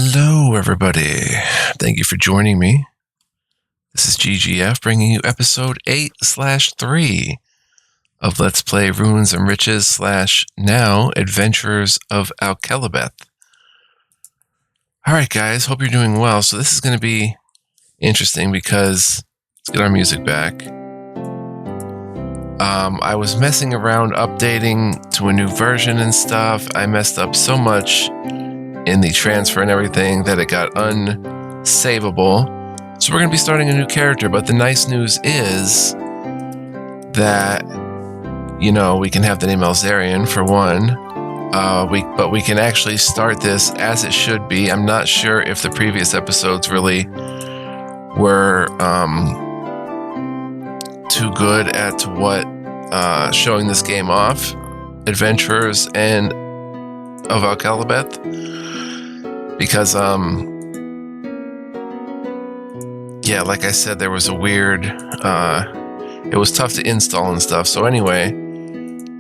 Hello, everybody. Thank you for joining me. This is GGF bringing you episode 8/3 of Let's Play Ruins and Riches / now Adventurers of Akalabeth. Alright guys, hope you're doing well. So this is going to be interesting because, let's get our music back. I was messing around updating to a new version and stuff. I messed up so much in the transfer and everything that it got unsavable. So we're going to be starting a new character, but the nice news is that, you know, we can have the name Elzarian for one, but we can actually start this as it should be. I'm not sure if the previous episodes really were too good at what showing this game off, Adventurers and of Akalabeth, because yeah, like I said, there was a weird it was tough to install and stuff. So anyway,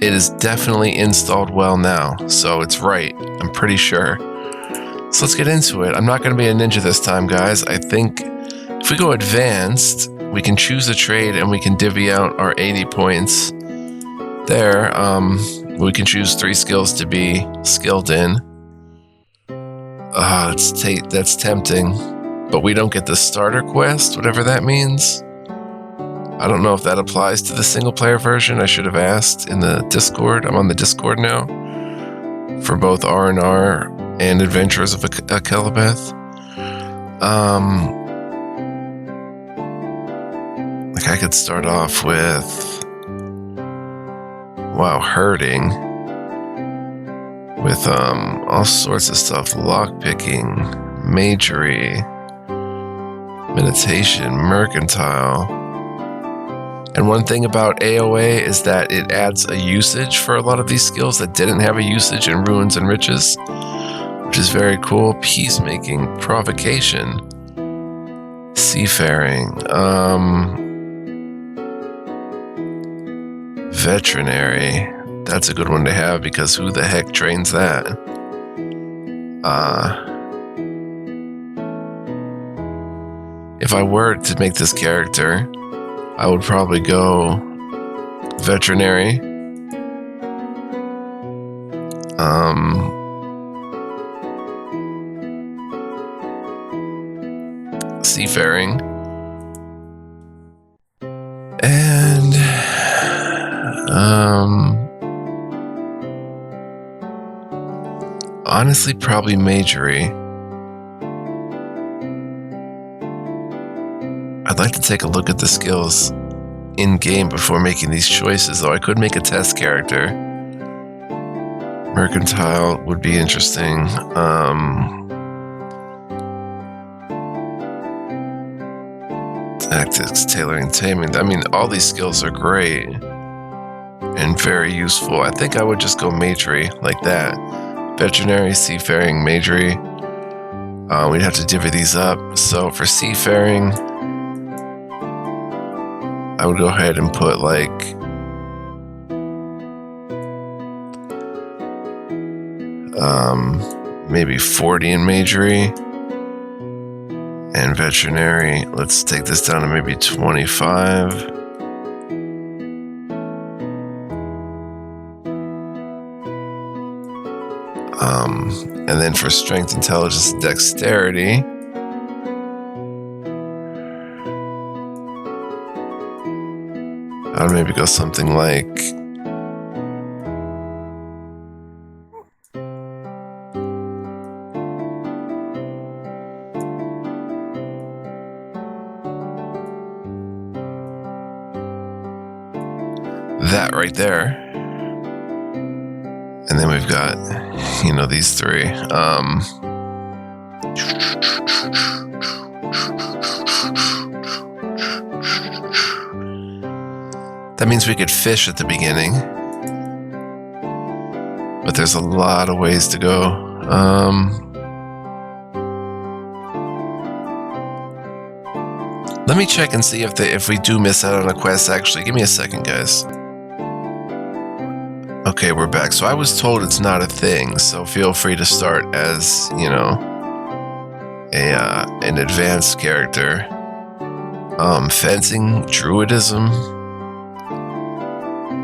it is definitely installed well now, so it's right, I'm pretty sure. So let's get into it. I'm not going to be a ninja this time, guys. I think if we go advanced, we can choose a trade and we can divvy out our 80 points there. We can choose 3 skills to be skilled in. That's tempting, but we don't get the starter quest, whatever that means. I don't know if that applies to the single player version. I should have asked in the Discord. I'm on the Discord now for both R&R and Adventurers of Akalabeth. Like I could start off with, wow, herding with all sorts of stuff: lockpicking, magery, meditation, mercantile. And one thing about AOA is that it adds a usage for a lot of these skills that didn't have a usage in Ruins and Riches, which is very cool. Peacemaking, provocation, seafaring, veterinary. That's a good one to have because who the heck trains that? If I were to make this character, I would probably go veterinary, seafaring, and honestly, probably magery. I'd like to take a look at the skills in-game before making these choices, though I could make a test character. Mercantile would be interesting. Tactics, tailoring, taming. I mean, all these skills are great and very useful. I think I would just go magery like that. Veterinary, seafaring, magery. We'd have to divvy these up. So for seafaring, I would go ahead and put like maybe 40 in magery, and veterinary, let's take this down to maybe 25. And then for strength, intelligence, and dexterity, I would maybe go something like that right there. And then we've got, you know, these 3. That means we could fish at the beginning, but there's a lot of ways to go. Let me check and see if we do miss out on a quest. Actually, give me a second, guys. Okay, we're back. So I was told it's not a thing, so feel free to start as, you know, an advanced character. Fencing, druidism,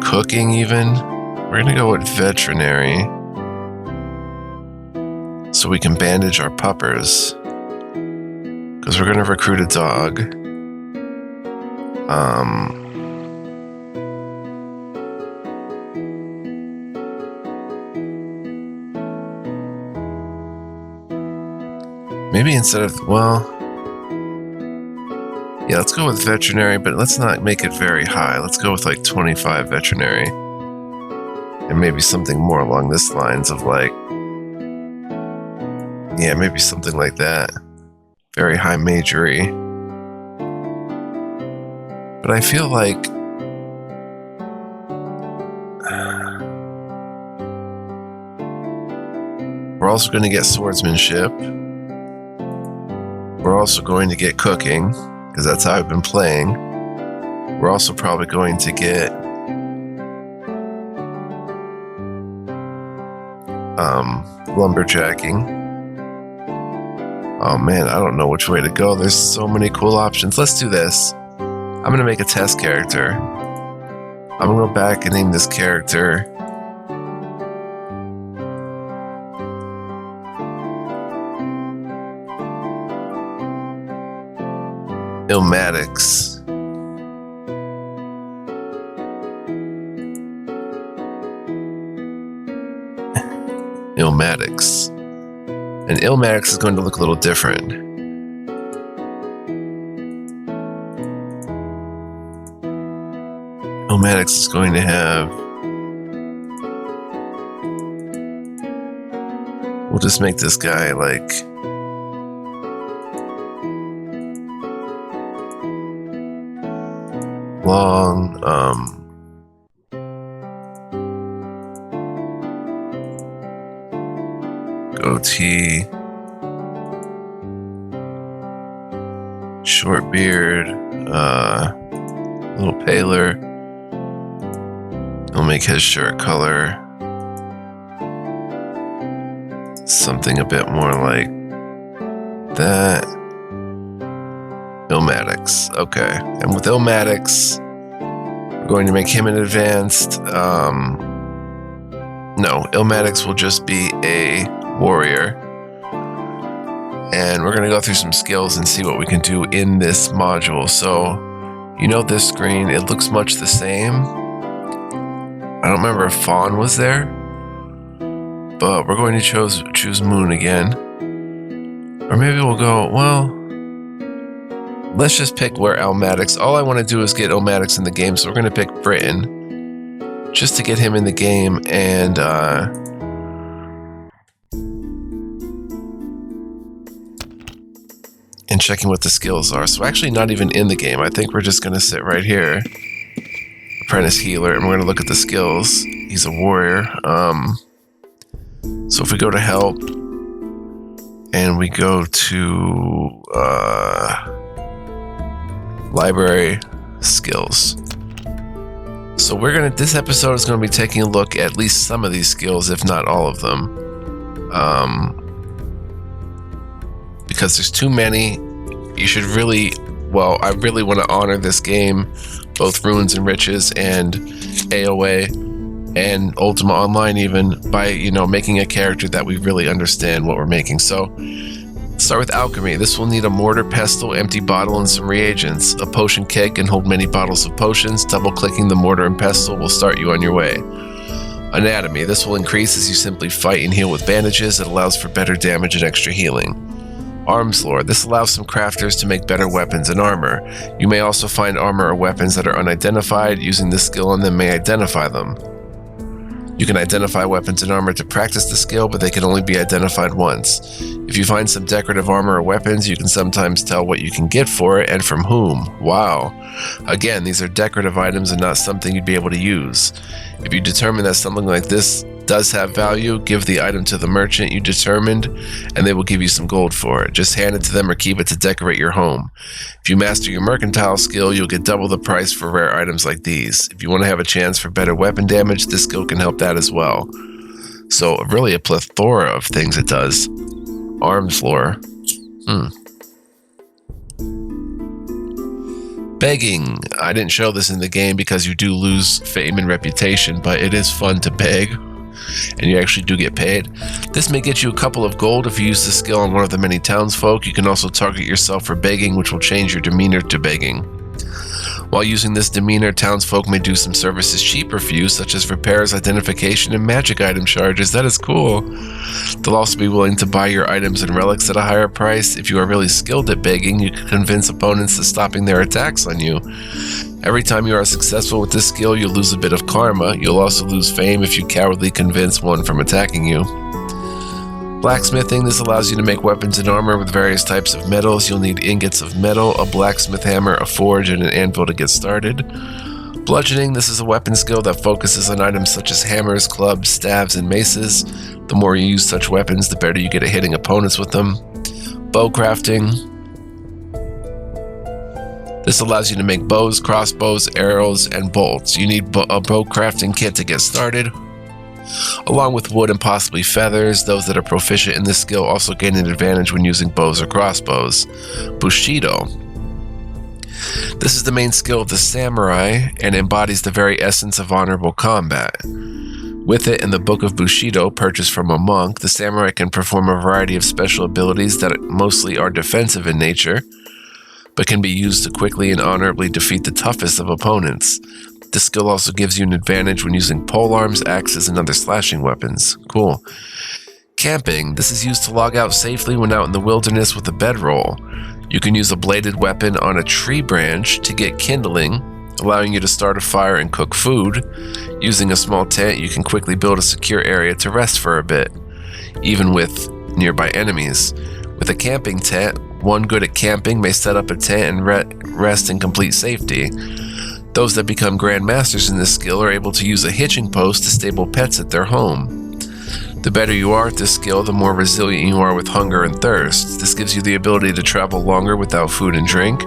cooking even. We're gonna go with veterinary, so we can bandage our puppers, because we're gonna recruit a dog. Maybe instead of, well, yeah, let's go with veterinary, but let's not make it very high. Let's go with like 25 veterinary. And maybe something more along this lines of like, yeah, maybe something like that. Very high majory. But I feel like we're also going to get swordsmanship. We're also going to get cooking, because that's how I've been playing. We're also probably going to get lumberjacking. Oh man, I don't know which way to go. There's so many cool options. Let's do this. I'm going to make a test character. I'm going to go back and name this character Ilmatics. Ilmatics. And Ilmatics is going to look a little different. Ilmatics is going to have... We'll just make this guy like... long, goatee, short beard, a little paler. He'll make his shirt color something a bit more like that. Ilmatics. Okay. And with Ilmatics, we're going to make him an advanced. No, Ilmatics will just be a warrior. And we're going to go through some skills and see what we can do in this module. So, you know this screen, it looks much the same. I don't remember if Fawn was there, but we're going to choose Moon again. Or maybe we'll go, well, let's just pick where Ilmatics. All I want to do is get Ilmatics in the game, so we're going to pick Britain just to get him in the game and checking what the skills are. So actually not even in the game. I think we're just going to sit right here. Apprentice Healer, and we're going to look at the skills. He's a warrior. So if we go to help and we go to library skills. So this episode is going to be taking a look at least some of these skills, if not all of them. Because there's too many. You should really, well, I really want to honor this game, both Ruins and Riches and AOA and Ultima Online even, by, making a character that we really understand what we're making. So start with Alchemy. This will need a mortar, pestle, empty bottle, and some reagents. A potion keg can hold many bottles of potions. Double-clicking the mortar and pestle will start you on your way. Anatomy. This will increase as you simply fight and heal with bandages. It allows for better damage and extra healing. Arms lore. This allows some crafters to make better weapons and armor. You may also find armor or weapons that are unidentified. Using this skill on them may identify them. You can identify weapons and armor to practice the skill, but they can only be identified once. If you find some decorative armor or weapons, you can sometimes tell what you can get for it and from whom. Wow. Again, these are decorative items and not something you'd be able to use. If you determine that something like this does have value, give the item to the merchant you determined, and they will give you some gold for it. Just hand it to them or keep it to decorate your home. If you master your mercantile skill, you'll get double the price for rare items like these. If you want to have a chance for better weapon damage, this skill can help that as well. So really a plethora of things it does. Arms lore. Begging. I didn't show this in the game because you do lose fame and reputation, but it is fun to beg, and you actually do get paid. This may get you a couple of gold if you use the skill on one of the many townsfolk. You can also target yourself for begging, which will change your demeanor to begging. While using this demeanor, townsfolk may do some services cheaper for you, such as repairs, identification, and magic item charges. That is cool. They'll also be willing to buy your items and relics at a higher price. If you are really skilled at begging, you can convince opponents to stopping their attacks on you. Every time you are successful with this skill, you'll lose a bit of karma. You'll also lose fame if you cowardly convince one from attacking you. Blacksmithing. This allows you to make weapons and armor with various types of metals. You'll need ingots of metal, a blacksmith hammer, a forge, and an anvil to get started. Bludgeoning. This is a weapon skill that focuses on items such as hammers, clubs, staves, and maces. The more you use such weapons, the better you get at hitting opponents with them. Bowcrafting. This allows you to make bows, crossbows, arrows, and bolts. You need a bow crafting kit to get started, along with wood and possibly feathers. Those that are proficient in this skill also gain an advantage when using bows or crossbows. Bushido. This is the main skill of the samurai and embodies the very essence of honorable combat. With it and the Book of Bushido, purchased from a monk, the samurai can perform a variety of special abilities that mostly are defensive in nature, but can be used to quickly and honorably defeat the toughest of opponents. This skill also gives you an advantage when using polearms, axes, and other slashing weapons. Cool. Camping. This is used to log out safely when out in the wilderness with a bedroll. You can use a bladed weapon on a tree branch to get kindling, allowing you to start a fire and cook food. Using a small tent, you can quickly build a secure area to rest for a bit, even with nearby enemies. With a camping tent, one good at camping may set up a tent and rest in complete safety. Those that become Grand Masters in this skill are able to use a hitching post to stable pets at their home. The better you are at this skill, the more resilient you are with hunger and thirst. This gives you the ability to travel longer without food and drink.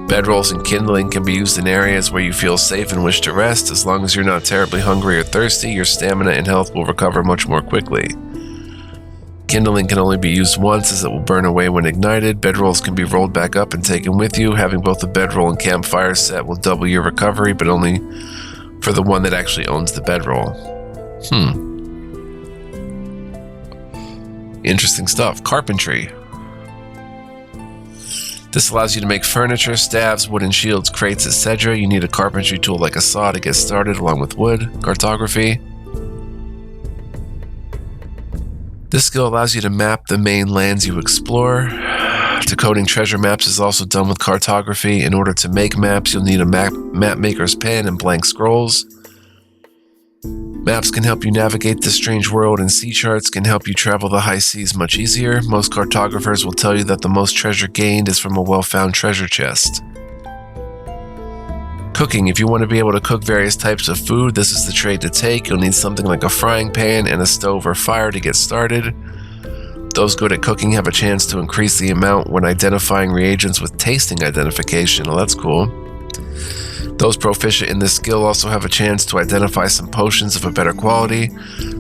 Bedrolls and kindling can be used in areas where you feel safe and wish to rest. As long as you're not terribly hungry or thirsty, your stamina and health will recover much more quickly. Kindling can only be used once, as it will burn away when ignited. Bedrolls can be rolled back up and taken with you. Having both a bedroll and campfire set will double your recovery, but only for the one that actually owns the bedroll. Interesting stuff. Carpentry. This allows you to make furniture, staves, wooden shields, crates, etc. You need a carpentry tool like a saw to get started, along with wood. Cartography. This skill allows you to map the main lands you explore. Decoding treasure maps is also done with cartography. In order to make maps, you'll need a map maker's pen and blank scrolls. Maps can help you navigate this strange world, and sea charts can help you travel the high seas much easier. Most cartographers will tell you that the most treasure gained is from a well-found treasure chest. Cooking. If you want to be able to cook various types of food, this is the trade to take. You'll need something like a frying pan and a stove or fire to get started. Those good at cooking have a chance to increase the amount when identifying reagents with tasting identification. Well, that's cool. Those proficient in this skill also have a chance to identify some potions of a better quality.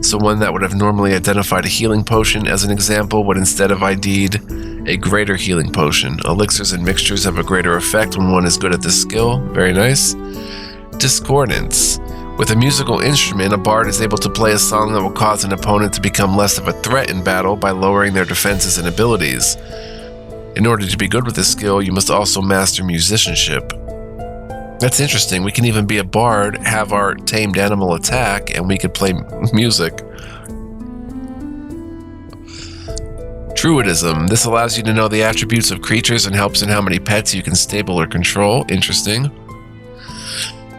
So one that would have normally identified a healing potion, as an example, would instead have ID'd a greater healing potion. Elixirs and mixtures have a greater effect when one is good at this skill. Very nice. Discordance. With a musical instrument, a bard is able to play a song that will cause an opponent to become less of a threat in battle by lowering their defenses and abilities. In order to be good with this skill, you must also master musicianship. That's interesting. We can even be a bard, have our tamed animal attack, and we could play music. Druidism. This allows you to know the attributes of creatures and helps in how many pets you can stable or control. Interesting.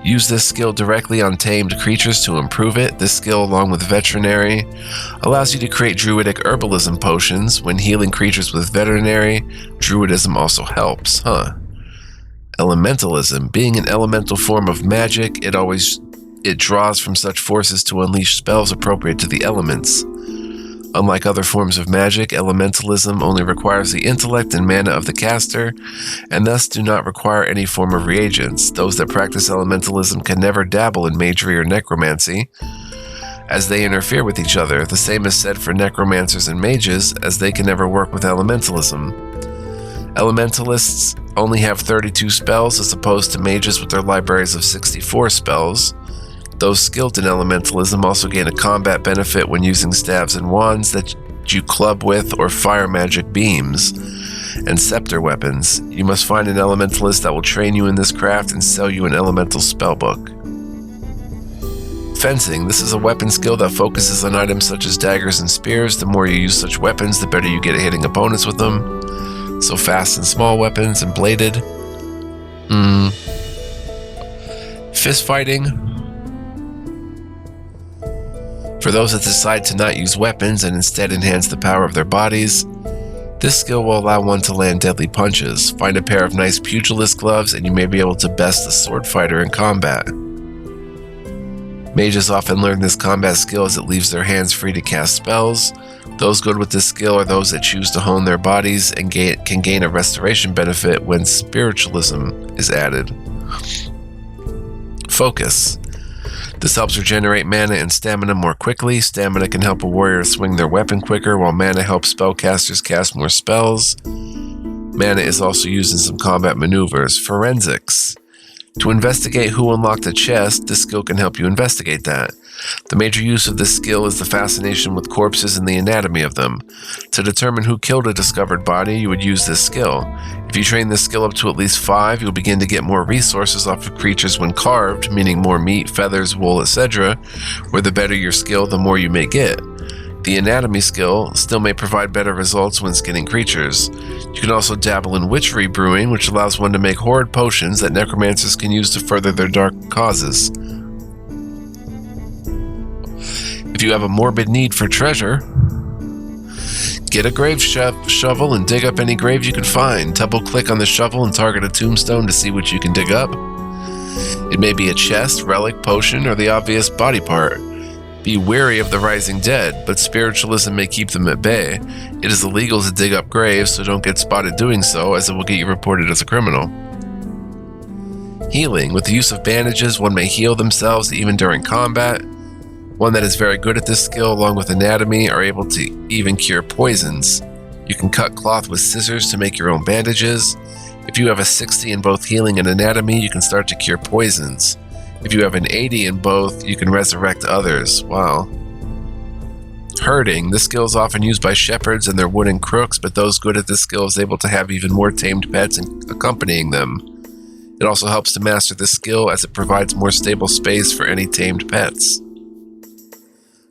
Use this skill directly on tamed creatures to improve it. This skill, along with veterinary, allows you to create druidic herbalism potions. When healing creatures with veterinary, druidism also helps. Elementalism. Being an elemental form of magic, it draws from such forces to unleash spells appropriate to the elements. Unlike other forms of magic, elementalism only requires the intellect and mana of the caster, and thus do not require any form of reagents. Those that practice elementalism can never dabble in magery or necromancy, as they interfere with each other. The same is said for necromancers and mages, as they can never work with elementalism. Elementalists only have 32 spells as opposed to mages with their libraries of 64 spells. Those skilled in elementalism also gain a combat benefit when using staves and wands that you club with, or fire magic beams and scepter weapons. You must find an elementalist that will train you in this craft and sell you an elemental spellbook. Fencing. This is a weapon skill that focuses on items such as daggers and spears. The more you use such weapons, the better you get at hitting opponents with them. So fast and small weapons and bladed. Fist fighting. For those that decide to not use weapons and instead enhance the power of their bodies, this skill will allow one to land deadly punches. Find a pair of nice pugilist gloves and you may be able to best a sword fighter in combat. Mages often learn this combat skill as it leaves their hands free to cast spells. Those good with this skill are those that choose to hone their bodies and can gain a restoration benefit when spiritualism is added. Focus. This helps regenerate mana and stamina more quickly. Stamina can help a warrior swing their weapon quicker, while mana helps spellcasters cast more spells. Mana is also used in some combat maneuvers. Forensics. To investigate who unlocked a chest, this skill can help you investigate that. The major use of this skill is the fascination with corpses and the anatomy of them. To determine who killed a discovered body, you would use this skill. If you train this skill up to at least 5, you'll begin to get more resources off of creatures when carved, meaning more meat, feathers, wool, etc., where the better your skill, the more you may get. The anatomy skill still may provide better results when skinning creatures. You can also dabble in witchery brewing, which allows one to make horrid potions that necromancers can use to further their dark causes. If you have a morbid need for treasure, get a grave shovel and dig up any grave you can find. Double-click on the shovel and target a tombstone to see what you can dig up. It may be a chest, relic, potion, or the obvious body part. Be wary of the rising dead, but spiritualism may keep them at bay. It is illegal to dig up graves, so don't get spotted doing so, as it will get you reported as a criminal. Healing. With the use of bandages, one may heal themselves even during combat. One that is very good at this skill, along with anatomy, are able to even cure poisons. You can cut cloth with scissors to make your own bandages. If you have a 60 in both healing and anatomy, you can start to cure poisons. If you have an 80 in both, you can resurrect others. Wow. Herding. This skill is often used by shepherds and their wooden crooks, but those good at this skill is able to have even more tamed pets accompanying them. It also helps to master this skill as it provides more stable space for any tamed pets.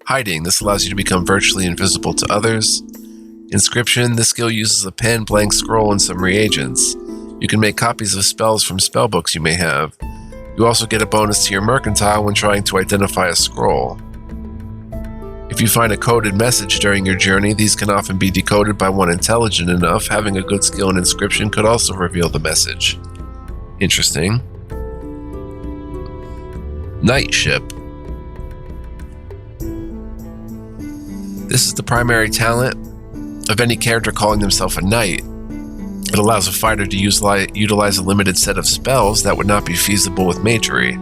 Hiding. This allows you to become virtually invisible to others. Inscription. This skill uses a pen, blank scroll, and some reagents. You can make copies of spells from spellbooks you may have. You also get a bonus to your mercantile when trying to identify a scroll. If you find a coded message during your journey, these can often be decoded by one intelligent enough. Having a good skill in inscription could also reveal the message. Interesting. Knightship. This is the primary talent of any character calling themselves a knight. It allows a fighter to utilize a limited set of spells that would not be feasible with magery.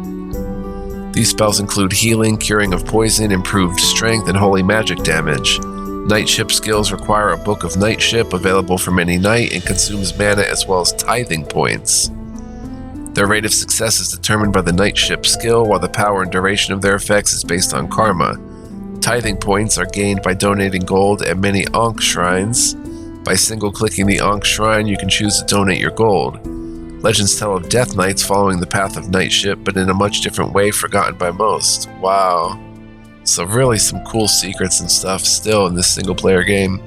These spells include healing, curing of poison, improved strength, and holy magic damage. Knightship skills require a book of knightship available from any knight and consumes mana as well as tithing points. Their rate of success is determined by the knightship skill, while the power and duration of their effects is based on karma. Tithing points are gained by donating gold at many Ankh shrines. By single-clicking the Ankh shrine, you can choose to donate your gold. Legends tell of death knights following the path of knightship, but in a much different way forgotten by most. Wow. So really some cool secrets and stuff still in this single-player game.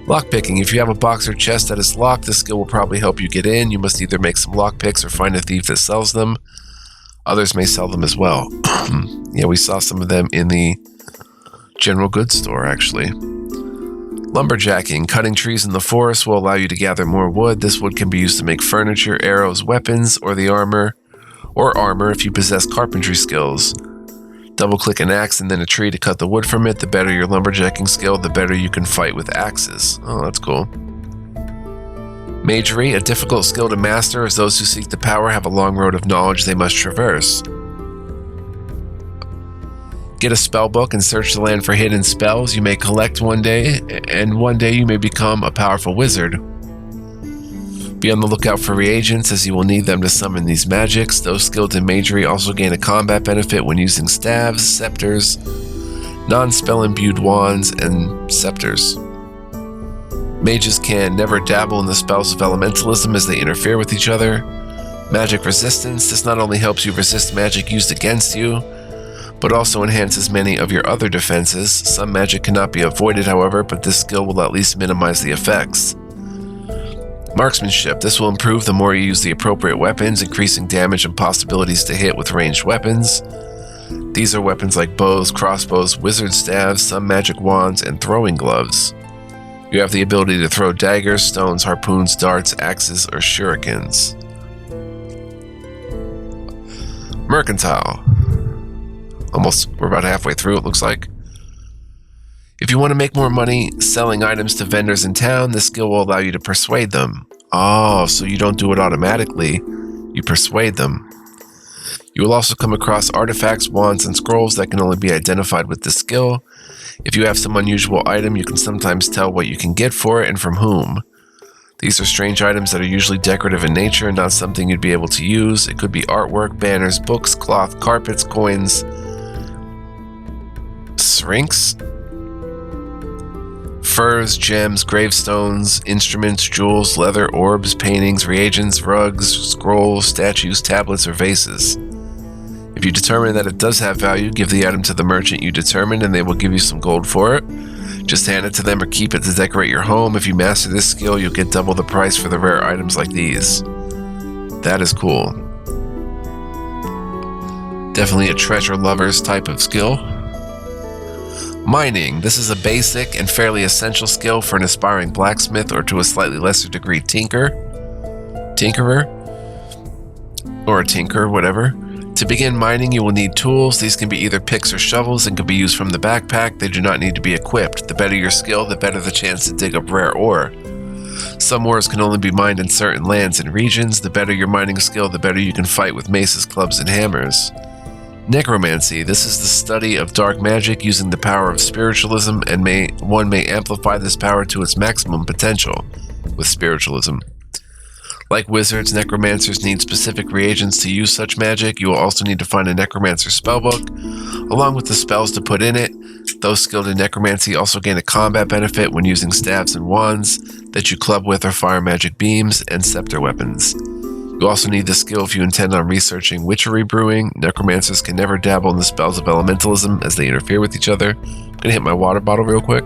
Lockpicking. If you have a box or chest that is locked, this skill will probably help you get in. You must either make some lockpicks or find a thief that sells them. Others may sell them as well. Yeah, we saw some of them in the general goods store, actually. Lumberjacking. Cutting trees in the forest will allow you to gather more wood. This wood can be used to make furniture, arrows, weapons, or armor if you possess carpentry skills. Double-click an axe and then a tree to cut the wood from it. The better your lumberjacking skill, the better you can fight with axes. Oh, that's cool. Magery. A difficult skill to master, as those who seek the power have a long road of knowledge they must traverse. Get a spell book and search the land for hidden spells you may collect one day, and one day you may become a powerful wizard. Be on the lookout for reagents, as you will need them to summon these magics. Those skilled in magery also gain a combat benefit when using staves, scepters, non-spell imbued wands, and scepters. Mages can never dabble in the spells of elementalism as they interfere with each other. Magic resistance. This not only helps you resist magic used against you, but also enhances many of your other defenses. Some magic cannot be avoided, however, but this skill will at least minimize the effects. Marksmanship. This will improve the more you use the appropriate weapons, increasing damage and possibilities to hit with ranged weapons. These are weapons like bows, crossbows, wizard staves, some magic wands, and throwing gloves. You have the ability to throw daggers, stones, harpoons, darts, axes, or shurikens. Mercantile. We're about halfway through, it looks like. If you want to make more money selling items to vendors in town, this skill will allow you to persuade them. Oh, so you don't do it automatically, you persuade them. You will also come across artifacts, wands, and scrolls that can only be identified with this skill. If you have some unusual item, you can sometimes tell what you can get for it and from whom. These are strange items that are usually decorative in nature and not something you'd be able to use. It could be artwork, banners, books, cloth, carpets, coins, shrinks, furs, gems, gravestones, instruments, jewels, leather, orbs, paintings, reagents, rugs, scrolls, statues, tablets, or vases. If you determine that it does have value, give the item to the merchant you determined and they will give you some gold for it. Just hand it to them or keep it to decorate your home. If you master this skill, you'll get double the price for the rare items like these. That is cool. Definitely a treasure lovers type of skill. Mining. This is a basic and fairly essential skill for an aspiring blacksmith or to a slightly lesser degree tinkerer, or a tinker, whatever. To begin mining, you will need tools. These can be either picks or shovels and can be used from the backpack. They do not need to be equipped. The better your skill, the better the chance to dig up rare ore. Some ores can only be mined in certain lands and regions. The better your mining skill, the better you can fight with maces, clubs, and hammers. Necromancy. This is the study of dark magic using the power of spiritualism, and one may amplify this power to its maximum potential with spiritualism. Like wizards, necromancers need specific reagents to use such magic. You will also need to find a necromancer spellbook, along with the spells to put in it. Those skilled in necromancy also gain a combat benefit when using staves and wands that you club with or fire magic beams and scepter weapons. You also need this skill if you intend on researching witchery brewing. Necromancers can never dabble in the spells of elementalism as they interfere with each other. I'm gonna hit my water bottle real quick.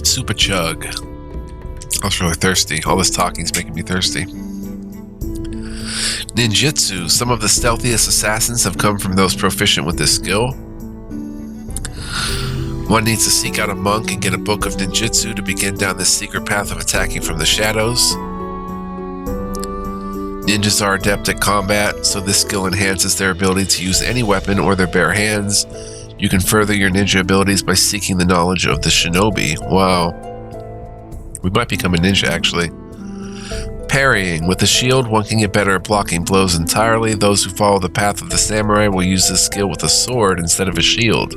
Super chug. I was really thirsty. All this talking is making me thirsty. Ninjutsu. Some of the stealthiest assassins have come from those proficient with this skill. One needs to seek out a monk and get a book of ninjutsu to begin down this secret path of attacking from the shadows. Ninjas are adept at combat, so this skill enhances their ability to use any weapon or their bare hands. You can further your ninja abilities by seeking the knowledge of the shinobi. Wow. We might become a ninja, actually. Parrying. With the shield, one can get better at blocking blows entirely. Those who follow the path of the samurai will use this skill with a sword instead of a shield.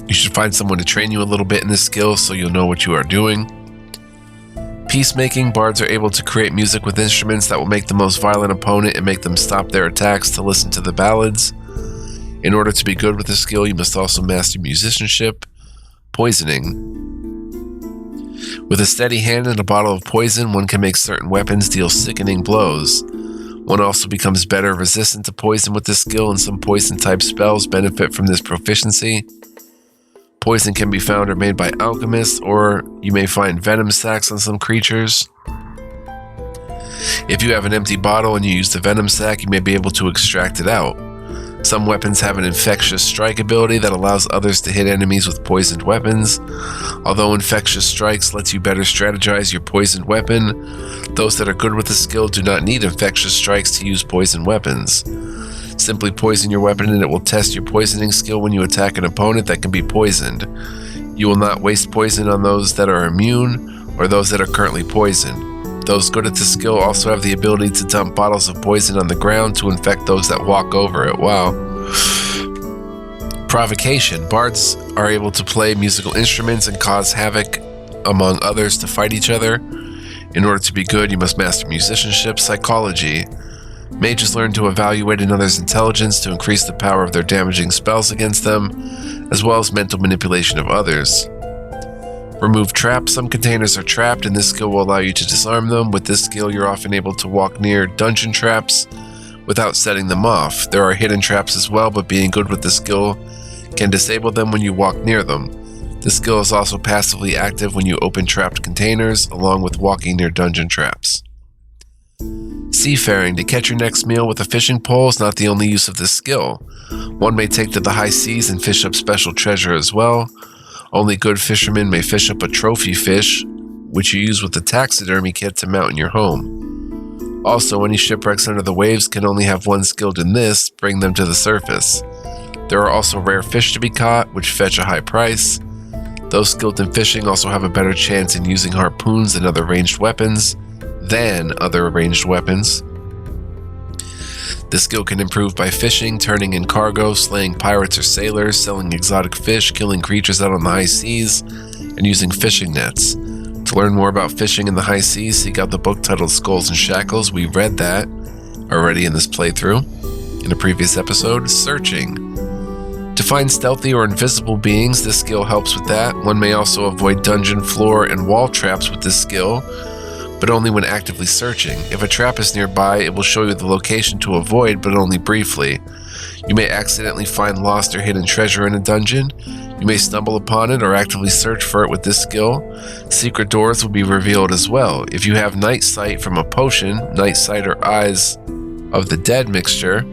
You should find someone to train you a little bit in this skill so you'll know what you are doing. Peacemaking. Bards are able to create music with instruments that will make the most violent opponent and make them stop their attacks to listen to the ballads. In order to be good with this skill, you must also master musicianship. Poisoning. With a steady hand and a bottle of poison, one can make certain weapons deal sickening blows. One also becomes better resistant to poison with this skill, and some poison-type spells benefit from this proficiency. Poison can be found or made by alchemists, or you may find venom sacs on some creatures. If you have an empty bottle and you use the venom sac, you may be able to extract it out. Some weapons have an infectious strike ability that allows others to hit enemies with poisoned weapons. Although infectious strikes lets you better strategize your poisoned weapon, those that are good with the skill do not need infectious strikes to use poisoned weapons. Simply poison your weapon and it will test your poisoning skill when you attack an opponent that can be poisoned. You will not waste poison on those that are immune or those that are currently poisoned. Those good at this skill also have the ability to dump bottles of poison on the ground to infect those that walk over it. Wow. Provocation. Bards are able to play musical instruments and cause havoc among others to fight each other. In order to be good, you must master musicianship. Psychology. Mages learn to evaluate another's intelligence to increase the power of their damaging spells against them, as well as mental manipulation of others. Remove traps. Some containers are trapped, and this skill will allow you to disarm them. With this skill, you're often able to walk near dungeon traps without setting them off. There are hidden traps as well, but being good with this skill can disable them when you walk near them. This skill is also passively active when you open trapped containers, along with walking near dungeon traps. Seafaring. To catch your next meal with a fishing pole is not the only use of this skill. One may take to the high seas and fish up special treasure as well. Only good fishermen may fish up a trophy fish, which you use with the taxidermy kit to mount in your home. Also, any shipwrecks under the waves can only have one skilled in this, bring them to the surface. There are also rare fish to be caught, which fetch a high price. Those skilled in fishing also have a better chance in using harpoons and other ranged weapons than other ranged weapons. This skill can improve by fishing, turning in cargo, slaying pirates or sailors, selling exotic fish, killing creatures out on the high seas, and using fishing nets. To learn more about fishing in the high seas, seek out the book titled Skulls and Shackles. We read that already in this playthrough. In a previous episode, Searching. To find stealthy or invisible beings, this skill helps with that. One may also avoid dungeon floor and wall traps with this skill, but only when actively searching. If a trap is nearby, it will show you the location to avoid, but only briefly. You may accidentally find lost or hidden treasure in a dungeon. You may stumble upon it or actively search for it with this skill. Secret doors will be revealed as well. If you have Night Sight from a potion, Night Sight or Eyes of the Dead mixture,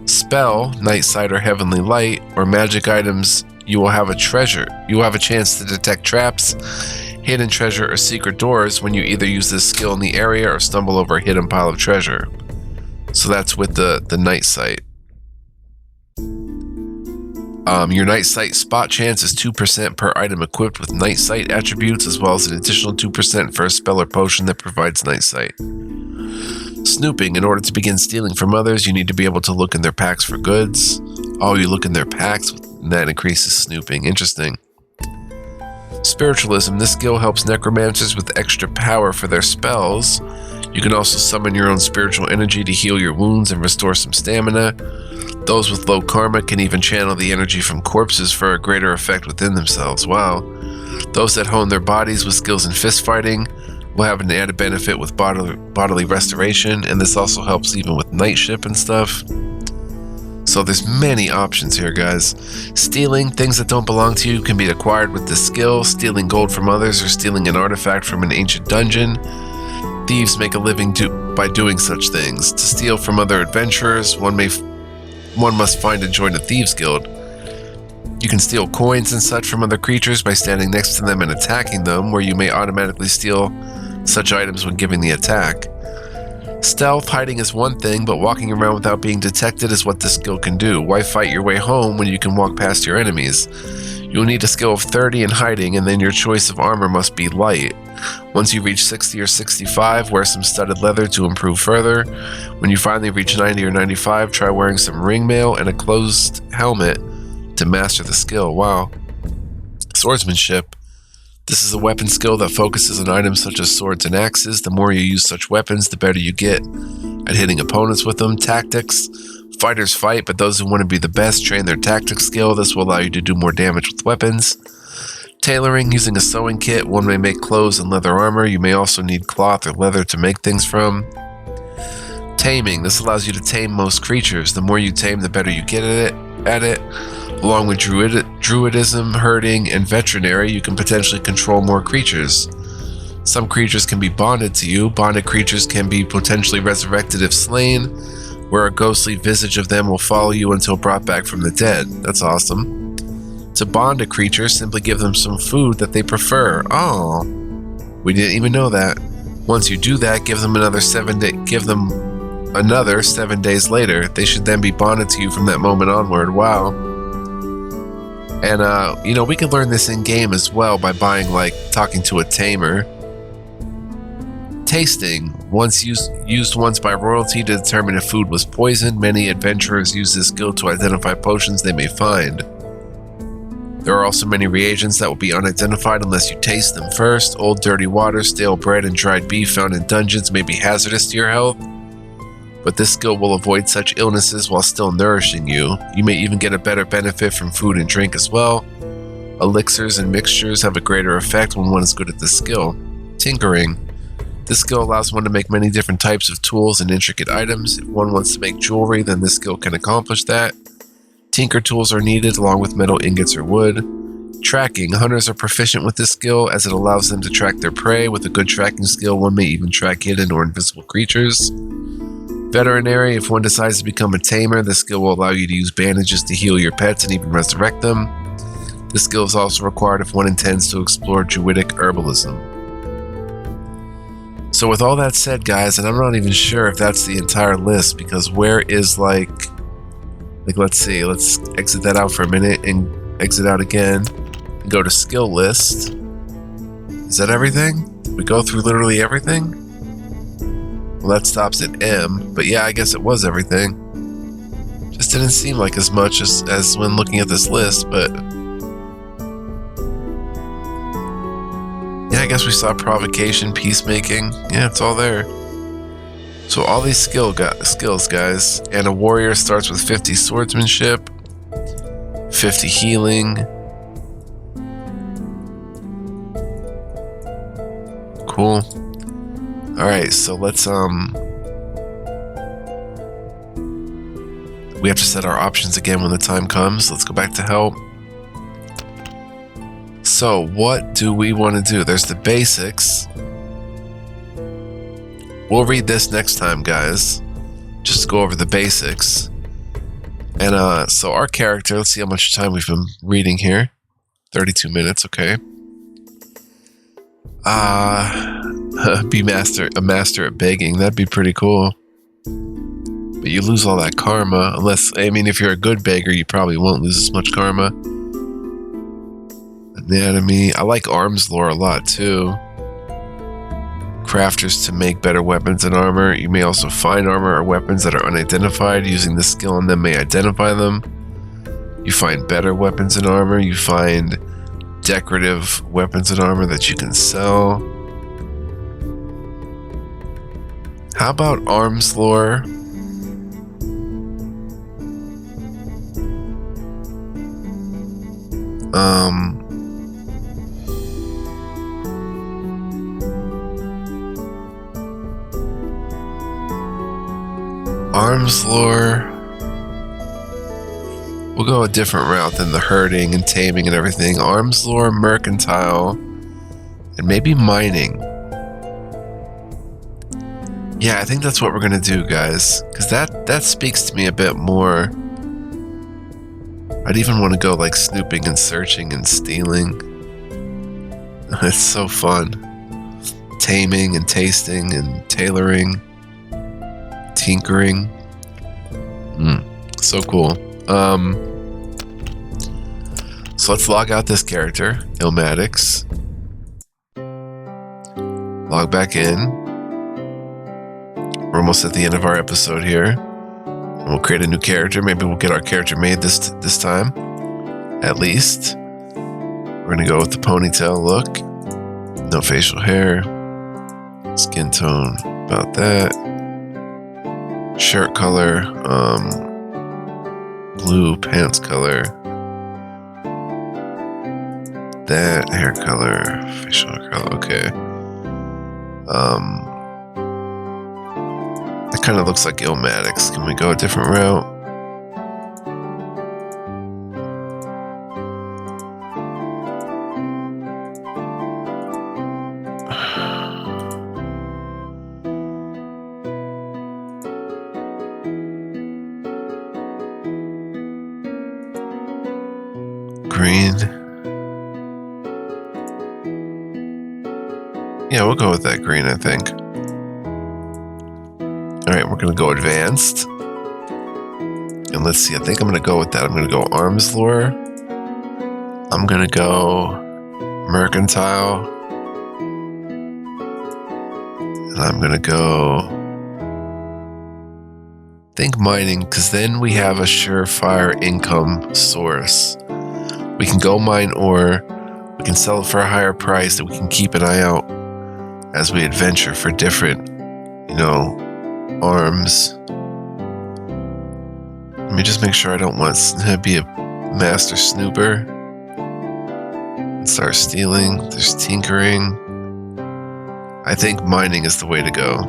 spell, Night Sight or Heavenly Light, or magic items, you will have a chance to detect traps, hidden treasure, or secret doors when you either use this skill in the area or stumble over a hidden pile of treasure. So that's with the Night Sight. Your Night Sight spot chance is 2% per item equipped with Night Sight attributes, as well as an additional 2% for a spell or potion that provides Night Sight. Snooping. In order to begin stealing from others, you need to be able to look in their packs for goods. Oh, you look in their packs, and that increases snooping. Interesting. Spiritualism. This skill helps necromancers with extra power for their spells. You can also summon your own spiritual energy to heal your wounds and restore some stamina. Those with low karma can even channel the energy from corpses for a greater effect within themselves. Wow. Those that hone their bodies with skills in fist fighting will have an added benefit with bodily restoration, and this also helps even with night ship and stuff. So there's many options here, guys. Stealing. Things that don't belong to you can be acquired with this skill. Stealing gold from others or stealing an artifact from an ancient dungeon. Thieves make a living by doing such things. To steal from other adventurers, one must find and join a thieves guild. You can steal coins and such from other creatures by standing next to them and attacking them, where you may automatically steal such items when giving the attack. Stealth. Hiding is one thing, but walking around without being detected is what this skill can do. Why fight your way home when you can walk past your enemies? You'll need a skill of 30 in hiding, and then your choice of armor must be light. Once you reach 60 or 65, wear some studded leather to improve further. When you finally reach 90 or 95, try wearing some ring mail and a closed helmet to master the skill. Wow. Swordsmanship. This is a weapon skill that focuses on items such as swords and axes. The more you use such weapons, the better you get at hitting opponents with them. Tactics. Fighters fight, but those who want to be the best train their tactics skill. This will allow you to do more damage with weapons. Tailoring. Using a sewing kit, one may make clothes and leather armor. You may also need cloth or leather to make things from. Taming. This allows you to tame most creatures. The more you tame, the better you get at it. Along with druidism, herding, and veterinary, you can potentially control more creatures. Some creatures can be bonded to you. Bonded creatures can be potentially resurrected if slain, where a ghostly visage of them will follow you until brought back from the dead. That's awesome. To bond a creature, simply give them some food that they prefer. Oh, we didn't even know that. Once you do that, give them another 7 days later. They should then be bonded to you from that moment onward. Wow. And, we can learn this in-game as well by buying, talking to a tamer. Tasting. Once used once by royalty to determine if food was poisoned, many adventurers use this skill to identify potions they may find. There are also many reagents that will be unidentified unless you taste them first. Old dirty water, stale bread, and dried beef found in dungeons may be hazardous to your health, but this skill will avoid such illnesses while still nourishing you. You may even get a better benefit from food and drink as well. Elixirs and mixtures have a greater effect when one is good at this skill. Tinkering. This skill allows one to make many different types of tools and intricate items. If one wants to make jewelry, then this skill can accomplish that. Tinker tools are needed along with metal ingots or wood. Tracking. Hunters are proficient with this skill as it allows them to track their prey. With a good tracking skill, one may even track hidden or invisible creatures. Veterinary. If one decides to become a tamer, this skill will allow you to use bandages to heal your pets and even resurrect them. This skill is also required if one intends to explore Druidic herbalism. So with all that said, guys, and I'm not even sure if that's the entire list, because where is like let's see, let's exit that out for a minute and exit out again and go to skill list. Is that everything? Did we go through literally everything? Well, that stops at M, but yeah, I guess it was everything. Just didn't seem like as much as when looking at this list, but yeah, I guess we saw provocation, peacemaking. Yeah, it's all there. So all these skills, guys. And a warrior starts with 50 swordsmanship, 50 healing. Cool. All right, so let's we have to set our options again when the time comes. Let's go back to help. So what do we want to do? There's the basics. We'll read this next time, guys. Just to go over the basics. And so our character, let's see how much time we've been reading here. 32 minutes, okay. Be a master at begging. That'd be pretty cool. But you lose all that karma. Unless, I mean, if you're a good beggar, you probably won't lose as much karma. Anatomy. I like arms lore a lot too. Crafters to make better weapons and armor. You may also find armor or weapons that are unidentified. Using this skill on them may identify them. You find better weapons and armor. You find decorative weapons and armor that you can sell. How about arms lore? Arms lore. We'll go a different route than the herding and taming and everything. Arms lore, mercantile, and maybe mining. Yeah, I think that's what we're gonna do, guys, because that speaks to me a bit more. I'd even want to go like snooping and searching and stealing. It's so fun. Taming and tasting and tailoring. Tinkering. So cool. So let's log out this character, Ilmatics. Log back in. We're almost at the end of our episode here. And we'll create a new character. Maybe we'll get our character made this time. At least. We're gonna go with the ponytail look. No facial hair. Skin tone, about that. Shirt color, blue pants color. That hair color, facial hair color, okay. It kind of looks like Ilmatics. Can we go a different route? Green. Yeah, we'll go with that green, I think. Alright, we're going to go advanced. And let's see, I think I'm going to go with that. I'm going to go arms lore. I'm going to go mercantile. And I'm gonna go think mining, because then we have a surefire income source. We can go mine ore, we can sell it for a higher price, and we can keep an eye out as we adventure for different, arms. Let me just make sure I don't want to be a master snooper and start stealing. There's tinkering. I think mining is the way to go.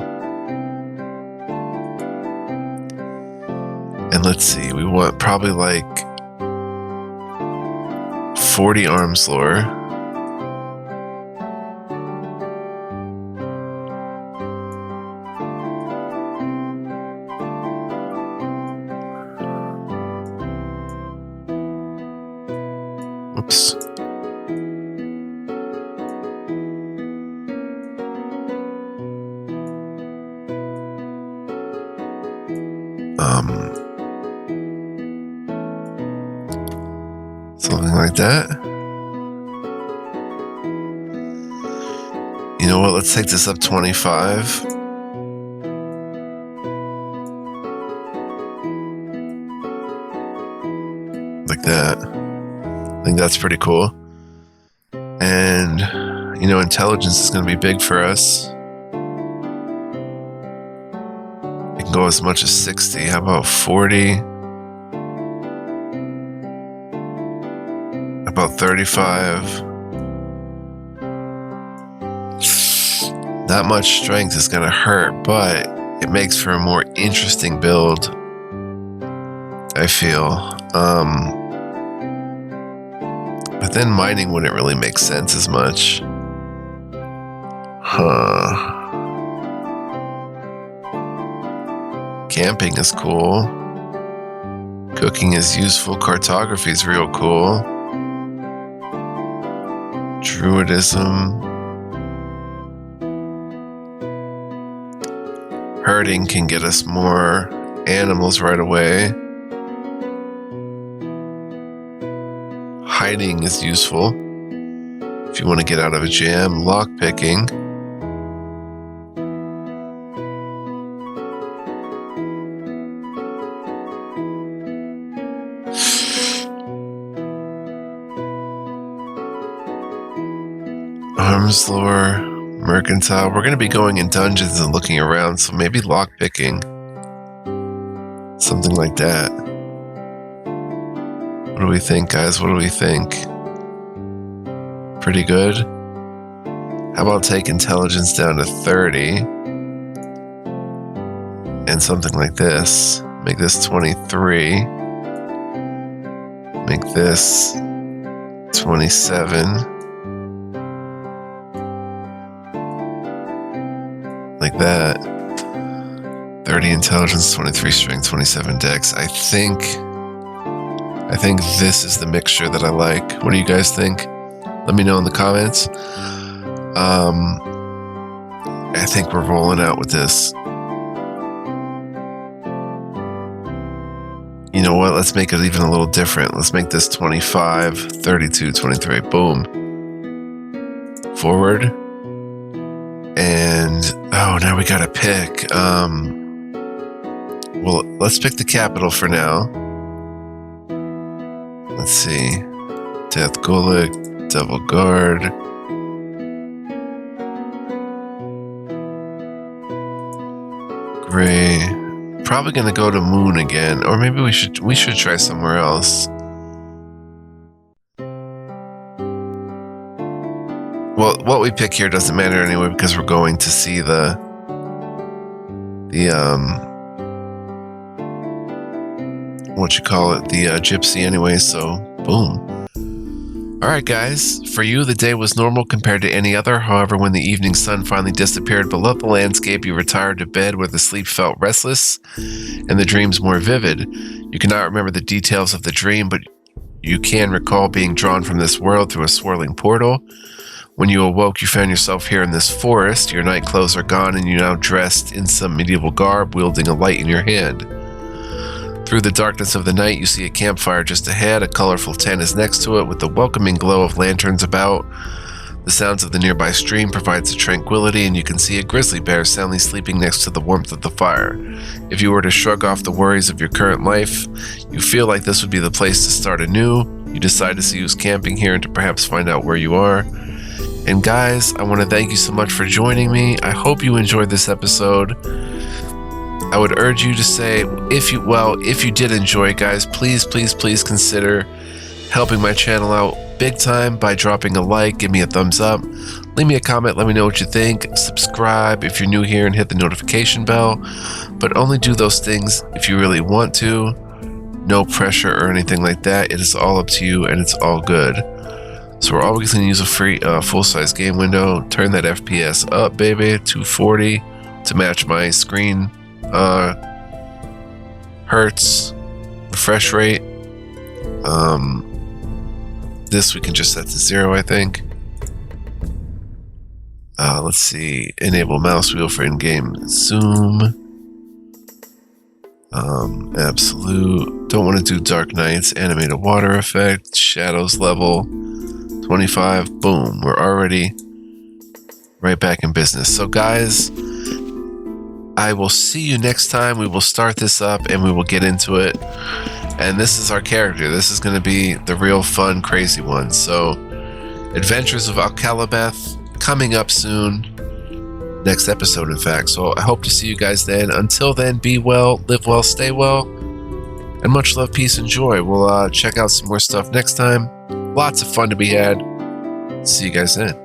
And let's see, we want probably like 40 arms lore. Whoops. Something like that. You know what? Let's take this up 25. Like that. I think that's pretty cool. And, intelligence is going to be big for us. We can go as much as 60. How about 40? About 35. That much strength is going to hurt, but it makes for a more interesting build, I feel. But then mining wouldn't really make sense as much. Camping is cool. Cooking is useful. Cartography is real cool. Druidism. Herding can get us more animals right away. Hiding is useful if you want to get out of a jam. Lockpicking. Arms lore, mercantile. We're going to be going in dungeons and looking around, so maybe lockpicking. Something like that. What do we think, guys? What do we think? Pretty good? How about take intelligence down to 30? And something like this. Make this 23. Make this 27. Like that. 30 intelligence, 23 strength, 27 dex. I think this is the mixture that I like. What do you guys think? Let me know in the comments. I think we're rolling out with this. You know what? Let's make it even a little different. Let's make this 25, 32, 23. Boom. Forward. And, now we gotta pick. Well, let's pick the capital for now. Let's see. Death Gulick, Devil Guard. Gray. Probably gonna go to Moon again, or maybe we should try somewhere else. Well, what we pick here doesn't matter anyway because we're going to see the gypsy anyway, so boom. Alright guys, for you the day was normal compared to any other. However, when the evening sun finally disappeared below the landscape, you retired to bed where the sleep felt restless and the dreams more vivid. You cannot remember the details of the dream, but you can recall being drawn from this world through a swirling portal. When you awoke, you found yourself here in this forest. Your night clothes are gone and you're now dressed in some medieval garb, wielding a light in your hand. Through the darkness of the night, you see a campfire just ahead. A colorful tent is next to it with the welcoming glow of lanterns about. The sounds of the nearby stream provides a tranquility, and you can see a grizzly bear soundly sleeping next to the warmth of the fire. If you were to shrug off the worries of your current life, you feel like this would be the place to start anew. You decide to use camping here and to perhaps find out where you are. And guys, I want to thank you so much for joining me. I hope you enjoyed this episode. I would urge you to say, if you did enjoy it, guys, please consider helping my channel out big time by dropping a like, give me a thumbs up, leave me a comment, let me know what you think, subscribe if you're new here and hit the notification bell, but only do those things if you really want to. No pressure or anything like that. It is all up to you and it's all good. So we're always going to use a free full-size game window. Turn that FPS up, baby, 240 to match my screen hertz refresh rate. This we can just set to 0, I think. Let's see. Enable mouse wheel for in-game zoom. Absolute. Don't want to do dark nights. Animated water effect. Shadows level 25. Boom. We're already right back in business. So guys, I will see you next time. We will start this up and we will get into it. And this is our character. This is going to be the real fun, crazy one. So, Adventures of Akalabeth coming up soon. Next episode, in fact. So, I hope to see you guys then. Until then, be well, live well, stay well. And much love, peace, and joy. We'll check out some more stuff next time. Lots of fun to be had. See you guys then.